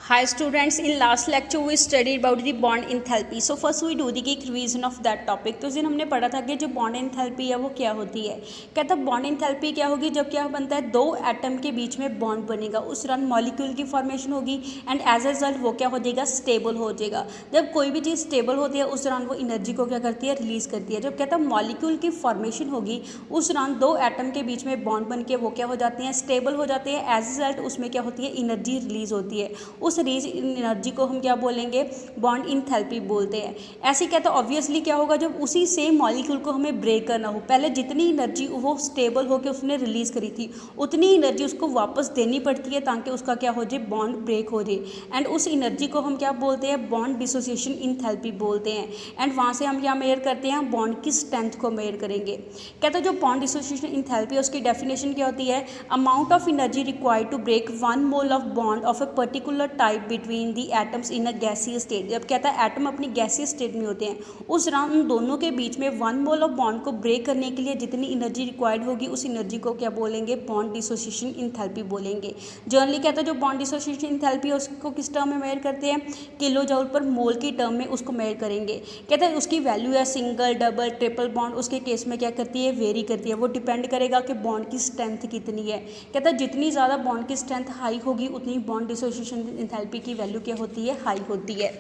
Hi students, in last lecture we studied about the bond enthalpy. So first we do the quick revision of that topic. तो इस दिन हमने पढ़ा था कि जो बॉन्ड एंथैल्पी है वो क्या होती है। कहता है बॉन्ड एंथैल्पी क्या होगी, जब क्या बनता है दो एटम के बीच में बॉन्ड बनेगा, उस दौरान मॉलिक्यूल की फॉर्मेशन होगी एंड एज ए रिजल्ट वो क्या हो जाएगा, स्टेबल हो जाएगा। जब कोई भी चीज़ स्टेबल होती है उस दौरान वो एनर्जी को क्या करती है, रिलीज करती है। जब कहता है मॉलिक्यूल की फॉर्मेशन होगी उस दौरान दो एटम के बीच में बॉन्ड बन के वो क्या हो जाते हैं, स्टेबल हो जाते हैं। एज ए रिजल्ट उसमें क्या होती है, एनर्जी रिलीज होती है। उस रिलीज एनर्जी को हम क्या बोलेंगे, बॉन्ड इंथैल्पी बोलते हैं। ऐसे क्या, तो ऑब्वियसली क्या होगा, जब उसी सेम मॉलिक्यूल को हमें ब्रेक करना हो, पहले जितनी एनर्जी वो स्टेबल होकर उसने रिलीज करी थी उतनी एनर्जी उसको वापस देनी पड़ती है ताकि उसका क्या हो जाए, बॉन्ड ब्रेक हो जाए। एंड उस एनर्जी को हम क्या बोलते हैं, बॉन्ड डिसोसिएशन इंथैल्पी बोलते हैं। एंड वहाँ से हम क्या मेजर करते हैं, बॉन्ड की स्ट्रेंथ को मेजर करेंगे। कहते हैं जो बॉन्ड डिसोसिएशन इंथैल्पी है उसकी डेफिनेशन क्या होती है, amount of energy required to break 1 mole of bond of a particular type between the atoms in a gaseous state. जब कहता है एटम अपनी गैसियस स्टेट में होते हैं उस दौरान उन दोनों के बीच में 1 मोल ऑफ बॉन्ड को ब्रेक करने के लिए जितनी एनर्जी रिक्वायर्ड होगी उस एनर्जी को क्या बोलेंगे, बॉन्ड डिसोसिएशन इंथैल्पी बोलेंगे। जनरली कहता है जो बॉन्ड डिसोसिएशन इंथैल्पी है उसको किस टर्म में मेजर करते हैं, किलो जूल पर मोल की टर्म में उसको मेजर करेंगे। कहता है उसकी वैल्यू है सिंगल, डबल, ट्रिपल बॉन्ड, उसके केस में क्या करती है, वेरी करती है। वो डिपेंड करेगा कि बॉन्ड की स्ट्रेंथ कितनी है। कहता है जितनी ज़्यादा बॉन्ड की स्ट्रेंथ हाई होगी उतनी बॉन्ड डिसोसिएशन इंथैल्पी की वैल्यू क्या होती है, हाई होती है।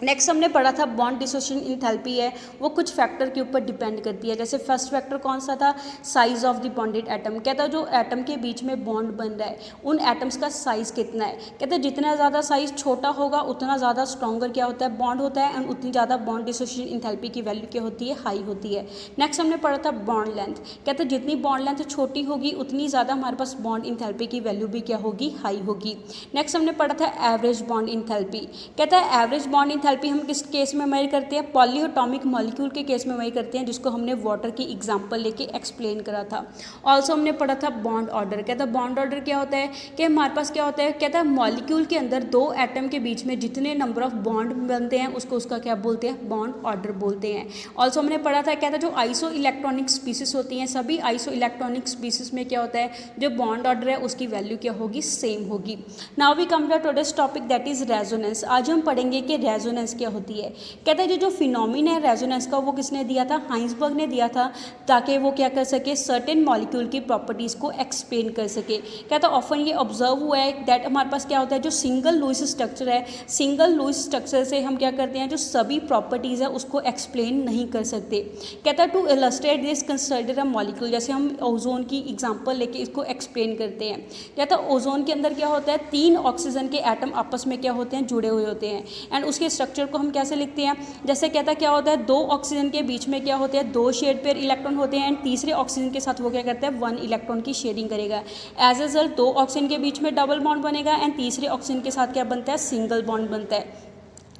नेक्स्ट हमने पढ़ा था बॉन्ड डिसोसिएशन इंथैल्पी है वो कुछ फैक्टर के ऊपर डिपेंड करती है। जैसे फर्स्ट फैक्टर कौन सा था, size of the bonded atom. कहता है जो एटम के बीच में बॉन्ड बन रहा है उन एटम्स का साइज कितना है। कहते हैं जितना ज़्यादा साइज छोटा होगा उतना ज़्यादा स्ट्रॉन्गर क्या होता है, बॉन्ड होता है, एंड उतनी ज़्यादा बॉन्ड डिसोसिएशन इंथैल्पी की वैल्यू क्या होती है, हाई होती है। नेक्स्ट हमने पढ़ा था बॉन्ड लेंथ। कहते हैं जितनी बॉन्ड लेंथ छोटी होगी उतनी ज़्यादा हमारे पास बॉन्ड इंथैल्पी की वैल्यू भी क्या होगी, हाई होगी। नेक्स्ट हमने पढ़ा था एवरेज बॉन्ड इंथैल्पी। कहता है एवरेज बॉन्ड इंथैल्पी हम किस केस में मेजर करते हैं, पॉलीएटॉमिक मॉलिक्यूल के केस में मेजर करते हैं, जिसको हमने वाटर की एग्जांपल लेके एक्सप्लेन करा था। ऑल्सो हमने पढ़ा था बॉन्ड ऑर्डर। कहता है बॉन्ड ऑर्डर क्या होता है कि हमारे पास क्या होता है, कहता है मॉलिक्यूल के अंदर दो एटम के बीच में जितने नंबर ऑफ बॉन्ड बनते हैं उसको उसका क्या बोलते हैं, बॉन्ड ऑर्डर बोलते हैं। ऑल्सो हमने पढ़ा था, कहता है जो आइसो इलेक्ट्रॉनिक स्पीसीज होती हैं सभी आइसो इलेक्ट्रॉनिक स्पीसीज में क्या होता है, जो बॉन्ड ऑर्डर है उसकी वैल्यू क्या होगी, सेम होगी। Now we come to today's topic that is resonance. आज हम पढ़ेंगे कि रेजोनेंस क्या होती है। कहते हैं जो फिनोमिना है रेजोनेंस का वो किसने दिया था, हाइंसबर्ग ने दिया था, ताकि वो क्या कर सके, सर्टेन मॉलिक्यूल की प्रॉपर्टीज़ को एक्सप्लेन कर सके। कहता है ऑफन ये ऑब्जर्व हुआ है दैट हमारे पास क्या होता है, जो सिंगल लुईस स्ट्रक्चर है, सिंगल लुईस स्ट्रक्चर से हम क्या करते हैं, जो सभी प्रॉपर्टीज़ है उसको एक्सप्लेन नहीं कर सकते। कहता है to illustrate this consider a molecule, जैसे हम ओजोन की एग्जाम्पल लेके इसको एक्सप्लेन करते हैं। कहता है ओजोन के अंदर क्या होता है, 3 ऑक्सीजन के एटम आपस में क्या होते हैं, जुड़े हुए होते हैं, एंड उसके स्ट्रक्चर को हम कैसे लिखते हैं, जैसे कहता है क्या होता है, 2 ऑक्सीजन के बीच में क्या होते हैं, 2 शेड पेयर इलेक्ट्रॉन होते हैं, एंड तीसरे ऑक्सीजन के साथ वो क्या करता है, 1 इलेक्ट्रॉन की शेयरिंग करेगा। एज ए रिजल्ट 2 ऑक्सीजन के बीच में डबल बॉन्ड बनेगा एंड तीसरे ऑक्सीजन के साथ क्या बनता है, सिंगल बॉन्ड बनता है।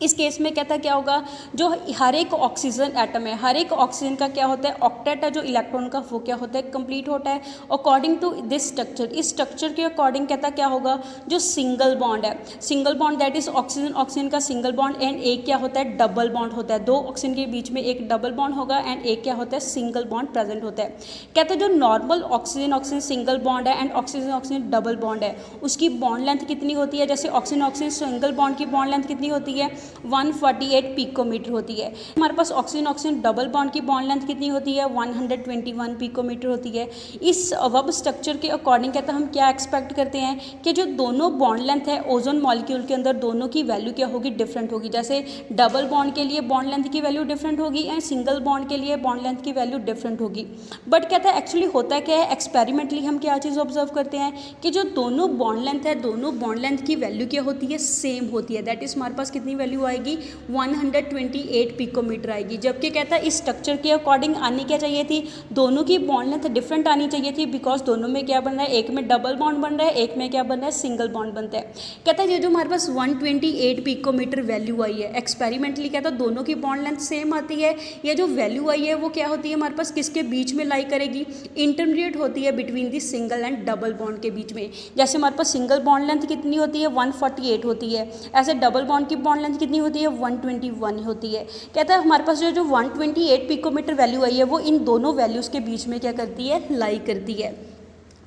इस केस में कहता है क्या होगा, जो हर एक ऑक्सीजन एटम है, हर एक ऑक्सीजन का क्या होता है, ऑक्टेट है जो इलेक्ट्रॉन का वो क्या होता है, कंप्लीट होता है अकॉर्डिंग टू दिस स्ट्रक्चर। इस स्ट्रक्चर के अकॉर्डिंग कहता क्या होगा, जो सिंगल बॉन्ड है, single bond that is oxygen oxygen का सिंगल बॉन्ड, एंड एक क्या होता है, डबल बॉन्ड होता है। 2 ऑक्सीजन के बीच में एक डबल बॉन्ड होगा एंड एक क्या होता है, सिंगल बॉन्ड प्रेजेंट होता है। कहते हैं जो normal oxygen oxygen single bond है and oxygen oxygen double bond है उसकी बॉन्ड लेंथ कितनी होती है, जैसे ऑक्सीजन ऑक्सीजन सिंगल बॉन्ड की बॉन्ड लेंथ कितनी होती है, 148 पिकोमीटर होती है। हमारे पास ऑक्सीजन ऑक्सीजन डबल बॉन्ड की बॉन्ड लेंथ कितनी होती है, 121 पिकोमीटर होती है। इस अब स्ट्रक्चर के अकॉर्डिंग कहता हम क्या एक्सपेक्ट करते हैं कि जो दोनों बॉन्ड लेंथ है ओजोन मॉलिक्यूल के अंदर दोनों की वैल्यू क्या होगी, डिफरेंट होगी। जैसे डबल बॉन्ड के लिए बॉन्ड लेंथ की वैल्यू डिफरेंट होगी एंड सिंगल बॉन्ड के लिए बॉन्ड लेंथ की वैल्यू डिफरेंट होगी। बट कहता है एक्चुअली होता क्या है, एक्सपेरिमेंटली हम क्या चीज़ ऑब्जर्व करते हैं कि जो दोनों बॉन्ड लेंथ है दोनों बॉन्ड लेंथ की वैल्यू क्या होती है, सेम होती है। दैट इज हमारे पास कितनी वैल्यू आएगी, 128 पिकोमीटर आएगी। जबकि कहता है इस स्ट्रक्चर के अकॉर्डिंग आनी क्या चाहिए थी, दोनों की बॉन्ड लेंथ डिफरेंट आनी चाहिए थी, बिकॉज दोनों में क्या बन रहा है, एक में डबल बॉन्ड बन रहा है, एक में क्या बन रहा है, सिंगल बॉन्ड बनता है। कहता है ये जो हमारे पास 128 पिकोमीटर वैल्यू आई है एक्सपेरिमेंटली, कहता है दोनों की बॉन्ड लेंथ सेम आती है। ये जो वैल्यू आई है वो क्या होती है, हमारे पास किसके बीच में लाई करेगी, इंटरमीडिएट होती है between the single and double bond के बीच में। जैसे हमारे पास सिंगल बॉन्ड लेंथ कितनी होती है, 148 होती है, ऐसे डबल बॉन्ड की बॉन्ड लेंथ कितनी होती है, 121 होती है। कहता है हमारे पास जो 128 पिकोमीटर वैल्यू आई है वो इन दोनों वैल्यूज़ के बीच में क्या करती है, लाई करती है।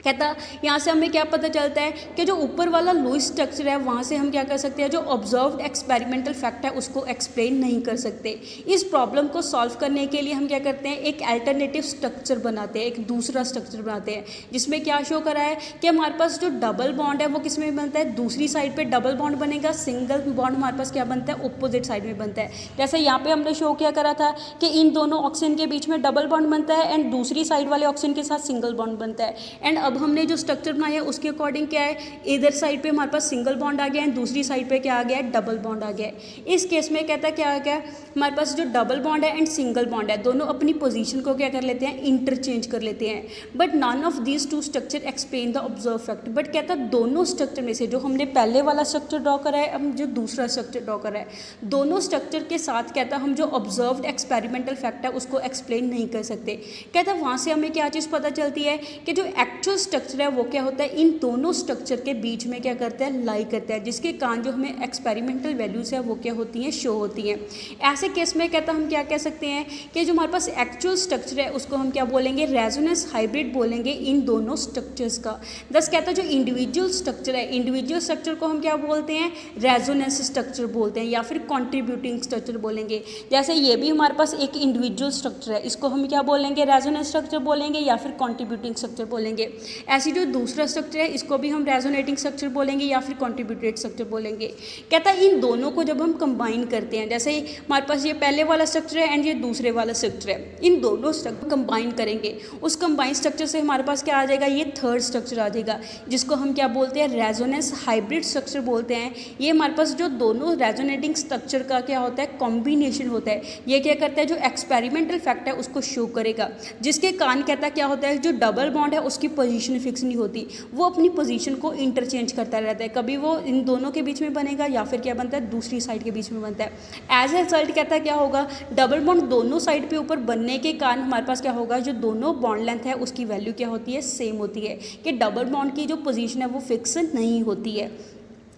कहता यहाँ से हमें क्या पता चलता है कि जो ऊपर वाला लुईस स्ट्रक्चर है वहाँ से हम क्या कर सकते हैं, जो ऑब्जर्व्ड एक्सपेरिमेंटल फैक्ट है उसको एक्सप्लेन नहीं कर सकते। इस प्रॉब्लम को सॉल्व करने के लिए हम क्या करते हैं, एक अल्टरनेटिव स्ट्रक्चर बनाते हैं, एक दूसरा स्ट्रक्चर बनाते हैं, जिसमें क्या शो करा है कि हमारे पास जो डबल बॉन्ड है वो किस में बनता है, दूसरी साइड पर डबल बॉन्ड बनेगा, सिंगल बॉन्ड हमारे पास क्या बनता है, अपोजिट साइड में बनता है। जैसे यहाँ पे हमने शो क्या करा था कि इन दोनों ऑक्सीजन के बीच में डबल बॉन्ड बनता है एंड दूसरी साइड वाले ऑक्सीजन के साथ सिंगल बॉन्ड बनता है। एंड अब हमने जो स्ट्रक्चर बनाया उसके अकॉर्डिंग क्या है, इधर साइड पे हमारे पास सिंगल बॉन्ड आ गया है, दूसरी साइड पे क्या आ गया है, डबल बॉन्ड आ गया है। इस केस में कहता है क्या आ गया, हमारे पास जो डबल बॉन्ड है एंड सिंगल बॉन्ड है दोनों अपनी पोजीशन को क्या कर लेते हैं, इंटरचेंज कर लेते हैं। But none of these two structure explain the observe fact. बट कहता है दोनों स्ट्रक्चर में से जो हमने पहले वाला स्ट्रक्चर ड्रॉ करा है, अब जो दूसरा स्ट्रक्चर ड्रॉ करा है, दोनों स्ट्रक्चर के साथ कहता हम जो ऑब्जर्व्ड एक्सपेरिमेंटल फैक्ट है उसको एक्सप्लेन नहीं कर सकते। कहता वहाँ से हमें क्या चीज़ पता चलती है कि जो एक्चुअल स्ट्रक्चर है वो क्या होता है, इन दोनों स्ट्रक्चर के बीच में क्या करता है, लाई करता है, जिसके कारण जो हमें एक्सपेरिमेंटल वैल्यूज़ है वो क्या होती हैं, शो होती हैं। ऐसे केस में कहता हम क्या कह सकते हैं कि जो हमारे पास एक्चुअल स्ट्रक्चर है उसको हम क्या बोलेंगे, रेजोनेंस हाइब्रिड बोलेंगे इन दोनों स्ट्रक्चर्स का। दस कहता है जो इंडिविजुअल स्ट्रक्चर है, इंडिविजुअल स्ट्रक्चर को हम क्या बोलते हैं, रेजोनेंस स्ट्रक्चर बोलते हैं या फिर कॉन्ट्रीब्यूटिंग स्ट्रक्चर बोलेंगे। जैसे ये भी हमारे पास एक इंडिविजुअल स्ट्रक्चर है, इसको हम क्या बोलेंगे, रेजोनेंस स्ट्रक्चर बोलेंगे या फिर कॉन्ट्रीब्यूटिंग स्ट्रक्चर बोलेंगे। ऐसी जो दूसरा स्ट्रक्चर है इसको भी हम रेजोनेटिंग स्ट्रक्चर बोलेंगे या फिर कॉन्ट्रीब्यूटेड स्ट्रक्चर बोलेंगे। कहता है इन दोनों को जब हम कंबाइन करते हैं, जैसे हमारे पास ये पहले वाला स्ट्रक्चर है एंड ये दूसरे वाला स्ट्रक्चर है, इन दोनों स्ट्रक्चर कंबाइन करेंगे, उस कंबाइन स्ट्रक्चर से हमारे पास क्या आ जाएगा, ये थर्ड स्ट्रक्चर आ जाएगा, जिसको हम क्या बोलते हैं, रेजोनेंस हाइब्रिड स्ट्रक्चर बोलते हैं। ये हमारे पास जो दोनों रेजोनेटिंग स्ट्रक्चर का क्या होता है, कॉम्बिनेशन होता है। ये क्या करता है, जो एक्सपेरिमेंटल फैक्ट है उसको शो करेगा, जिसके कारण कहता है क्या होता है, जो डबल बॉन्ड है उसकी पोजीशन फिक्स नहीं होती, वो अपनी पोजीशन को इंटरचेंज करता रहता है, कभी वो इन दोनों के बीच में बनेगा या फिर क्या बनता है, दूसरी साइड के बीच में बनता है। एज ए रिजल्ट कहता है क्या होगा, डबल बॉन्ड दोनों साइड पे ऊपर बनने के कारण हमारे पास क्या होगा, जो दोनों बॉन्ड लेंथ है उसकी वैल्यू क्या होती है, सेम होती है, कि डबल बॉन्ड की जो पोजीशन है वो फिक्स नहीं होती है।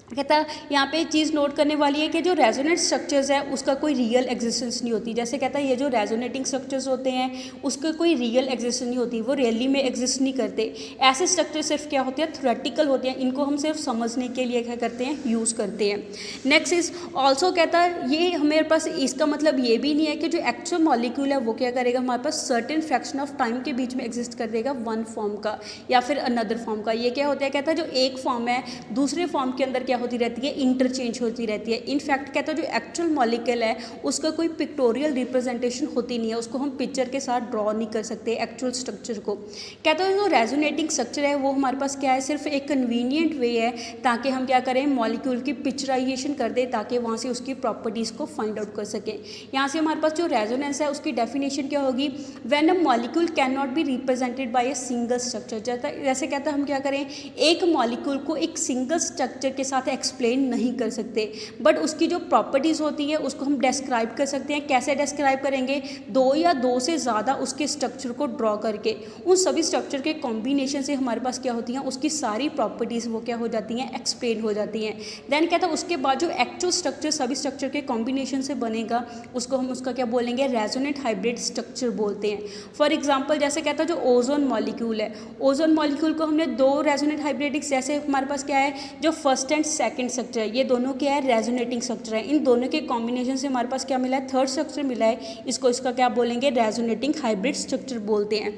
कहता यहाँ पे चीज़ नोट करने वाली है कि जो रेजोनेट स्ट्रक्चर्स है उसका कोई रियल एग्जिस्टेंस नहीं होती। जैसे कहता है ये जो रेजोनेटिंग स्ट्रक्चर्स होते हैं उसका कोई रियल एग्जिस्टेंस नहीं होती, वो रियली में एग्जिस्ट नहीं करते। ऐसे स्ट्रक्चर सिर्फ क्या होते हैं, थ्योरेटिकल होते हैं, इनको हम सिर्फ समझने के लिए क्या करते हैं, यूज़ करते हैं। नेक्स्ट इज ऑल्सो कहता है ये हमारे पास इसका मतलब ये भी नहीं है कि जो एक्चुअल मॉलिक्यूल है वो क्या करेगा, हमारे पास सर्टेन फ्रैक्शन ऑफ टाइम के बीच में एग्जिस्ट कर देगा, वन फॉर्म का या फिर अनदर फॉर्म का। ये क्या होता है, कहता है जो एक फॉर्म है दूसरे फॉर्म के अंदर क्या होती रहती है, इंटरचेंज होती रहती है। इनफैक्ट कहता है जो एक्चुअल मॉलिक्यूल है उसका कोई पिक्टोरियल रिप्रेजेंटेशन होती नहीं है, उसको हम पिक्चर के साथ ड्रॉ नहीं कर सकते एक्चुअल स्ट्रक्चर को। कहता है जो रेजोनेटिंग स्ट्रक्चर है वो हमारे पास क्या है, सिर्फ एक कन्वीनियंट वे है ताकि हम क्या करें, मॉलिक्यूल की पिक्चराइजेशन कर दें ताकि वहाँ से उसकी प्रॉपर्टीज़ को फाइंड आउट कर सकें। यहाँ से हमारे पास जो रेजोनेंस है उसकी डेफिनेशन क्या होगी, when a molecule can not be represented by a single structure. जैसे कहता है हम क्या करें, एक मॉलिक्यूल को एक सिंगल स्ट्रक्चर के साथ एक्सप्लेन नहीं कर सकते, बट उसकी जो प्रॉपर्टीज़ होती है उसको हम डिस्क्राइब कर सकते हैं। कैसे डिस्क्राइब करेंगे, दो या दो से ज़्यादा उसके स्ट्रक्चर को ड्रॉ करके, उन सभी स्ट्रक्चर के कॉम्बिनेशन से हमारे पास क्या होती हैं, उसकी सारी प्रॉपर्टीज़ वो क्या हो जाती हैं, एक्सप्लेन हो जाती हैं। देन कहता है उसके बाद जो एक्चुअल स्ट्रक्चर सभी स्ट्रक्चर के कॉम्बिनेशन से बनेगा उसको हम उसका क्या बोलेंगे, रेजोनेट हाइब्रिड स्ट्रक्चर बोलते हैं। फॉर एग्जाम्पल जैसे कहता है जो ओजोन मॉलिक्यूल है, ओजोन मॉलिक्यूल को हमने दो रेजोनेट हाइब्रिडिक्स, जैसे हमारे पास क्या है जो फर्स्ट एंड सेकंड स्ट्रक्चर है, ये दोनों क्या है, रेजोनेटिंग स्ट्रक्चर है। इन दोनों के कॉम्बिनेशन से हमारे पास क्या मिला है, थर्ड स्ट्रक्चर मिला है, इसको इसका क्या बोलेंगे, रेजोनेटिंग हाइब्रिड स्ट्रक्चर बोलते हैं।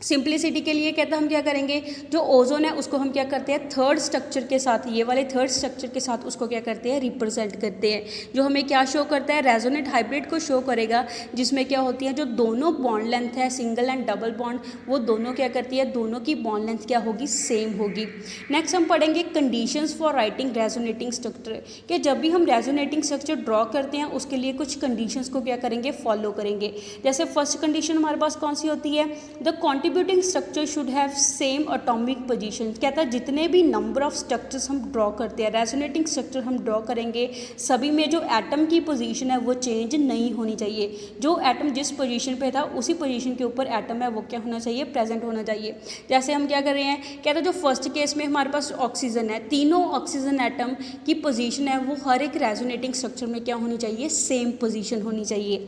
सिंप्लिसिटी के लिए कहता हम क्या करेंगे, जो ओजोन है उसको हम क्या करते हैं, थर्ड स्ट्रक्चर के साथ, ये वाले थर्ड स्ट्रक्चर के साथ उसको क्या करते हैं, रिप्रेजेंट करते हैं, जो हमें क्या शो करता है, रेजोनेट हाइब्रिड को शो करेगा, जिसमें क्या होती है जो दोनों बॉन्ड लेंथ है, सिंगल एंड डबल बॉन्ड, वो दोनों क्या करती है, दोनों की बॉन्ड लेंथ क्या होगी, सेम होगी। नेक्स्ट हम पढ़ेंगे conditions for writing resonating structure, कि जब भी हम रेजोनेटिंग स्ट्रक्चर ड्रॉ करते हैं उसके लिए कुछ कंडीशंस को क्या करेंगे, फॉलो करेंगे। जैसे फर्स्ट कंडीशन हमारे पास कौन सी होती है, the contributing structure should have same atomic position. कहता है जितने भी नंबर ऑफ स्ट्रक्चर्स हम ड्रॉ करते हैं, रेजोनेटिंग स्ट्रक्चर हम ड्रॉ करेंगे, सभी में जो एटम की पोजीशन है वो चेंज नहीं होनी चाहिए। जो एटम जिस पोजीशन पे था उसी पोजीशन के ऊपर एटम है वो क्या होना चाहिए, प्रेजेंट होना चाहिए। जैसे हम क्या कर रहे हैं, कहता है जो फर्स्ट केस में हमारे पास ऑक्सीजन है, तीनों ऑक्सीजन एटम की पोजीशन है वो हर एक रेजोनेटिंग स्ट्रक्चर में क्या होनी चाहिए, सेम पोजीशन होनी चाहिए।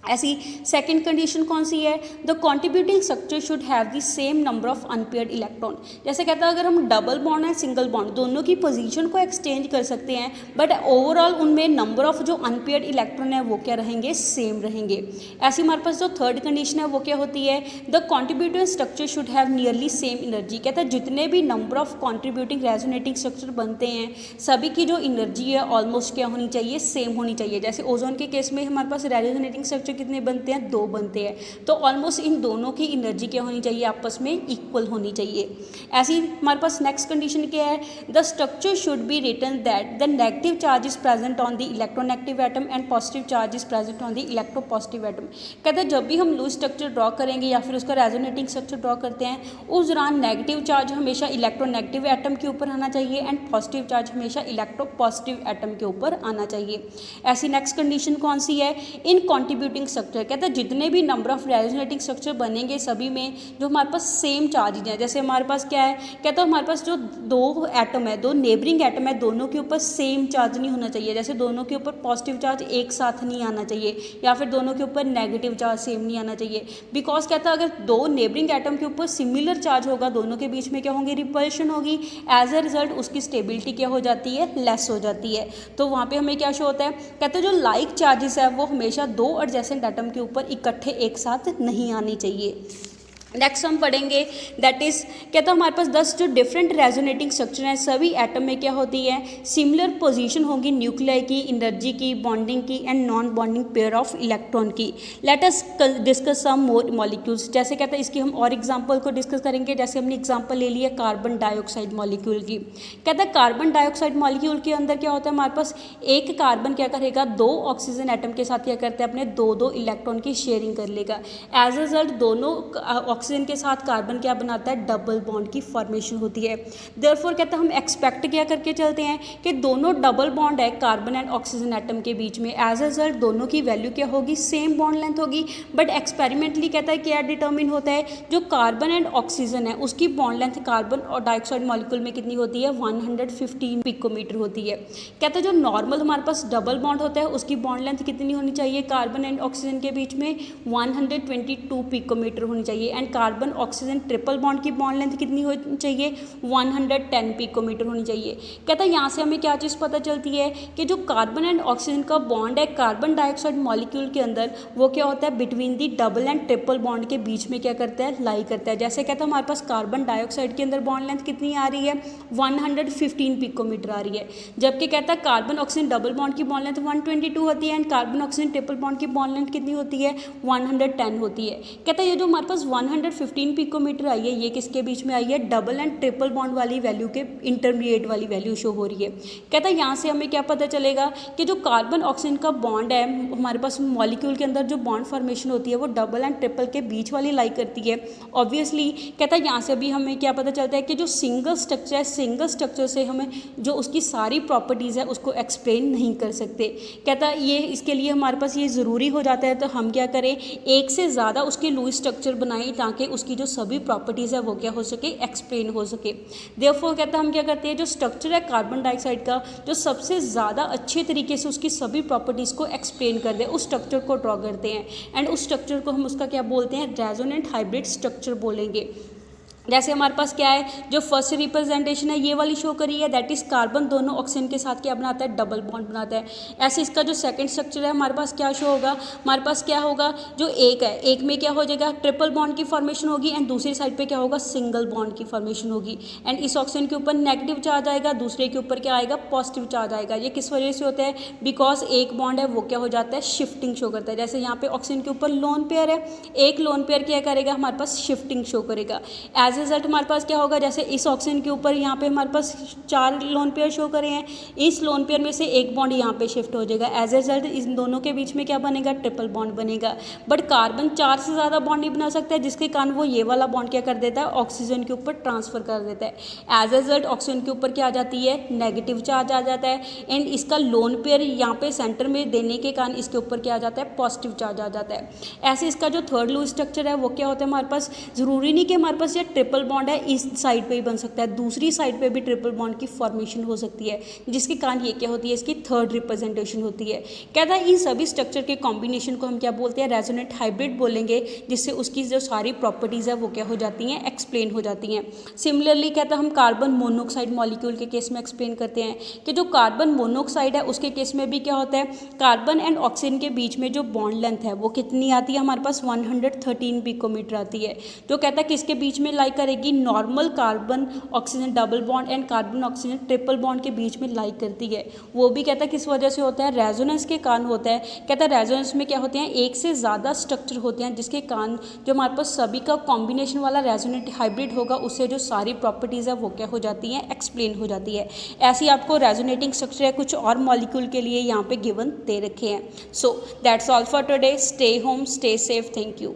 ऐसी सेकंड कंडीशन कौन सी है, the contributing structure should have the same number of unpaired electron. जैसे कहता है अगर हम डबल बॉन्ड है सिंगल बॉन्ड दोनों की पोजीशन को एक्सचेंज कर सकते हैं, बट ओवरऑल उनमें नंबर ऑफ जो अनपेयर्ड इलेक्ट्रॉन है वो क्या रहेंगे, सेम रहेंगे। ऐसे हमारे पास जो थर्ड कंडीशन है वो क्या होती है, the contributing structure should have nearly same energy. कहता है जितने भी number of contributing resonating structure बनते हैं सभी की जो एनर्जी है ऑलमोस्ट क्या होनी चाहिए, सेम होनी चाहिए। जैसे ओजोन के केस में हमारे पास रेजोनेटिंग स्ट्रक्चर कितने बनते हैं, 2 बनते हैं, तो ऑलमोस्ट इन दोनों की एनर्जी क्या होनी चाहिए, आपस में इक्वल होनी चाहिए। ऐसी हमारे पास नेक्स्ट कंडीशन क्या है, the structure should be written that the negative charge is present on the electronegative atom and positive charge is present on the electropositive atom. कहते हैं जब भी हम लूज स्ट्रक्चर ड्रॉ करेंगे या फिर उसका रेजोनेटिंग स्ट्रक्चर ड्रॉ करते हैं उस दौरान नेगेटिव चार्ज हमेशा इलेक्ट्रोनेगेटिव एटम के ऊपर आना चाहिए एंड पॉजिटिव चार्ज हमेशा इलेक्ट्रोपॉजिटिव एटम के ऊपर आना चाहिए। ऐसी नेक्स्ट कंडीशन कौन सी है, इन कॉन्ट्रीब्यूटिंग स्ट्रक्चर। कहते हैं जितने भी नंबर ऑफ रेजोनेटिंग स्ट्रक्चर बनेंगे सभी में जो हमारे पास सेम चार्ज हैं। जैसे हमारे पास क्या है, कहते हैं हमारे पास जो 2 एटम है, 2 नेबरिंग एटम है, दोनों के ऊपर सेम चार्ज नहीं होना चाहिए। जैसे दोनों के ऊपर पॉजिटिव चार्ज एक साथ नहीं आना चाहिए या फिर दोनों के ऊपर नेगेटिव चार्ज सेम नहीं आना चाहिए। बिकॉज कहता है अगर 2 नेबरिंग एटम के ऊपर सिमिलर चार्ज होगा दोनों के बीच में क्या होंगे, रिपल्शन होगी। एज अ रिजल्ट उसकी स्टेबिलिटी क्या हो जाती है, लेस हो जाती है। तो वहाँ पे हमें क्या शो होता है, कहते हैं जो लाइक चार्जेस है वो हमेशा 2 एडजेसेंट एटम के ऊपर इकट्ठे एक साथ नहीं आनी चाहिए। नेक्स्ट हम पढ़ेंगे दैट इज़ कहता है हमारे पास 10 जो डिफरेंट रेजोनेटिंग स्ट्रक्चर हैं सभी एटम में क्या होती है, सिमिलर पोजीशन होगी न्यूक्लियाई की, एनर्जी की, बॉन्डिंग की and non bonding pair of electron की। लेट अस डिस्कस सम मोर मॉलिक्यूल्स। जैसे कहता है इसकी हम और एग्जांपल को डिस्कस करेंगे। जैसे हमने एग्जांपल ले लिया कार्बन डाइऑक्साइड मॉलिक्यूल की। कहता है कार्बन डाइऑक्साइड मॉलिक्यूल के अंदर क्या होता है, हमारे पास एक कार्बन क्या करेगा, 2 ऑक्सीजन एटम के साथ क्या करते हैं, अपने 2 इलेक्ट्रॉन की शेयरिंग कर लेगा। एज अ रिजल्ट दोनों ऑक्सीजन के साथ कार्बन क्या बनाता है, डबल बॉन्ड की फॉर्मेशन होती है। देयरफॉर कहता है हम एक्सपेक्ट क्या करके चलते हैं कि दोनों डबल बॉन्ड है कार्बन एंड ऑक्सीजन एटम के बीच में। एज अ रिजल्ट दोनों की वैल्यू क्या होगी, सेम बॉन्ड लेंथ होगी। बट एक्सपेरिमेंटली कहता है क्या डिटर्मिन होता है, जो कार्बन एंड ऑक्सीजन है उसकी बॉन्ड लेंथ कार्बन और डाइऑक्साइड मॉलिक्यूल में कितनी होती है, 115 पिकोमीटर होती है। कहता है जो नॉर्मल हमारे पास डबल बॉन्ड होता है उसकी बॉन्ड लेंथ कितनी होनी चाहिए, कार्बन एंड ऑक्सीजन के बीच में 122 पिकोमीटर होनी चाहिए। And carbon oxygen triple bond की बॉन्ड लेंथ कितनी होनी चाहिए, 110 पिकोमीटर होनी चाहिए। कहता है यहाँ से हमें क्या चीज़ पता चलती है कि जो कार्बन एंड ऑक्सीजन का बॉन्ड है कार्बन डाइऑक्साइड मॉलिक्यूल के अंदर वो क्या होता है, between the double and triple bond के बीच में क्या करता है, लाई करता है। जैसे कहता है हमारे पास कार्बन डाइऑक्साइड के अंदर बॉन्ड लेंथ कितनी आ रही है, 115 पिकोमीटर आ रही है। जबकि कहता है कार्बन ऑक्सीजन डबल बॉन्ड की बॉन्ड लेंथ 122 होती है and carbon oxygen triple bond की बॉन्ड लेंथ कितनी होती है, 110 होती है। कहता है ये जो हमारे पास 115 पिकोमीटर आई है ये किसके बीच में आई है, डबल एंड ट्रिपल बॉन्ड वाली वैल्यू के इंटरमीडिएट वाली वैल्यू शो हो रही है। कहता है यहाँ से हमें क्या पता चलेगा कि जो कार्बन ऑक्सीजन का बॉन्ड है हमारे पास मॉलिक्यूल के अंदर जो बॉन्ड फॉर्मेशन होती है वो डबल एंड ट्रिपल के बीच वाली लाई करती है। ऑब्वियसली कहता है यहाँ से भी हमें क्या पता चलता है कि जो सिंगल स्ट्रक्चर है सिंगल स्ट्रक्चर से हमें जो उसकी सारी प्रॉपर्टीज़ है उसको एक्सप्लेन नहीं कर सकते। कहता है ये इसके लिए हमारे पास ये ज़रूरी हो जाता है तो हम क्या करें, एक से ज़्यादा उसके लूज स्ट्रक्चर बनाएं ताकि उसकी जो सभी प्रॉपर्टीज़ है वो क्या हो सके, एक्सप्लेन हो सके। देयरफॉर कहता है हम क्या करते हैं, जो स्ट्रक्चर है कार्बन डाइऑक्साइड का जो सबसे ज़्यादा अच्छे तरीके से उसकी सभी प्रॉपर्टीज़ को एक्सप्लेन कर दे उस स्ट्रक्चर को ड्रॉ करते हैं एंड उस स्ट्रक्चर को हम उसका क्या बोलते हैं, रेजोनेंट हाइब्रिड स्ट्रक्चर बोलेंगे। जैसे हमारे पास क्या है, जो फर्स्ट रिप्रेजेंटेशन है ये वाली शो करी है, दैट इज़ कार्बन दोनों ऑक्सीजन के साथ क्या बनाता है, डबल बॉन्ड बनाता है। ऐसे इसका जो सेकंड स्ट्रक्चर है हमारे पास क्या शो होगा, हमारे पास क्या होगा, जो एक है एक में क्या हो जाएगा, ट्रिपल बॉन्ड की फॉर्मेशन होगी एंड दूसरी साइड पे क्या होगा, सिंगल बॉन्ड की फॉर्मेशन होगी। एंड इस ऑक्सीजन के ऊपर नेगेटिव चार्ज आएगा, दूसरे के ऊपर क्या आएगा, पॉजिटिव चार्ज आएगा। ये किस वजह से होता है, बिकॉज एक बॉन्ड है वो क्या हो जाता है, शिफ्टिंग शो करता है। जैसे यहाँ पे ऑक्सीजन के ऊपर लोन पेयर है, एक लोन पेयर क्या करेगा, हमारे पास शिफ्टिंग शो करेगा। एज ए रिजल्ट हमारे पास क्या होगा, जैसे इस ऑक्सीजन के ऊपर यहाँ पे हमारे पास 4 लोन पेयर शो करे हैं, इस लोन पेयर में से एक बॉन्ड यहाँ पे शिफ्ट हो जाएगा। एज ए रिजल्ट इन दोनों के बीच में क्या बनेगा, ट्रिपल बॉन्ड बनेगा। बट कार्बन 4 से ज़्यादा बॉन्ड नहीं बना सकता है, जिसके कारण वो ये वाला बॉन्ड क्या कर देता है, ऑक्सीजन के ऊपर ट्रांसफर कर देता है। एज ए रिजल्ट ऑक्सीजन के ऊपर क्या आ जाती है, नेगेटिव चार्ज आ जाता है एंड इसका लोन पेयर यहाँ पे सेंटर में देने के कारण इसके ऊपर क्या आ जाता है, पॉजिटिव चार्ज आ जाता है। ऐसे इसका जो थर्ड लूज स्ट्रक्चर है वो क्या होता है, हमारे पास ज़रूरी नहीं कि हमारे पास ये ट्रिपल बॉन्ड है इस साइड पे ही बन सकता है, दूसरी साइड पे भी ट्रिपल बॉन्ड की फॉर्मेशन हो सकती है, जिसके कारण ये क्या होती है, इसकी थर्ड रिप्रेजेंटेशन होती है। कहता है इन सभी स्ट्रक्चर के कॉम्बिनेशन को हम क्या बोलते हैं, रेजोनेंट हाइब्रिड बोलेंगे, जिससे उसकी जो सारी प्रॉपर्टीज़ है वो क्या हो जाती हैं, एक्सप्लेन हो जाती हैं। सिमिलरली कहता है हम कार्बन मोनोऑक्साइड मॉलिक्यूल के केस में एक्सप्लेन करते हैं कि जो कार्बन मोनोऑक्साइड है उसके केस में भी क्या होता है, कार्बन एंड ऑक्सीजन के बीच में जो बॉन्ड लेंथ है वो कितनी आती है हमारे पास 113 पिकोमीटर आती है, जो कहता है किसके बीच में लाई करेगी, normal carbon oxygen double bond and carbon oxygen triple bond के बीच में लाई करती है। वो भी कहता है किस वजह से होता है, रेजोनेंस के कारण होता है। कहता है रेजोनेंस में क्या होते हैं, एक से ज़्यादा स्ट्रक्चर होते हैं, जिसके कारण जो हमारे पास सभी का कॉम्बिनेशन वाला रेजोनेंट हाइब्रिड होगा उससे जो सारी प्रॉपर्टीज़ है वो क्या हो जाती हैं, एक्सप्लेन हो जाती है। ऐसी आपको रेजोनेटिंग स्ट्रक्चर है कुछ और मॉलिक्यूल के लिए यहाँ पे गिवन दे रखे हैं। So that's all for today, stay home, stay safe, thank you.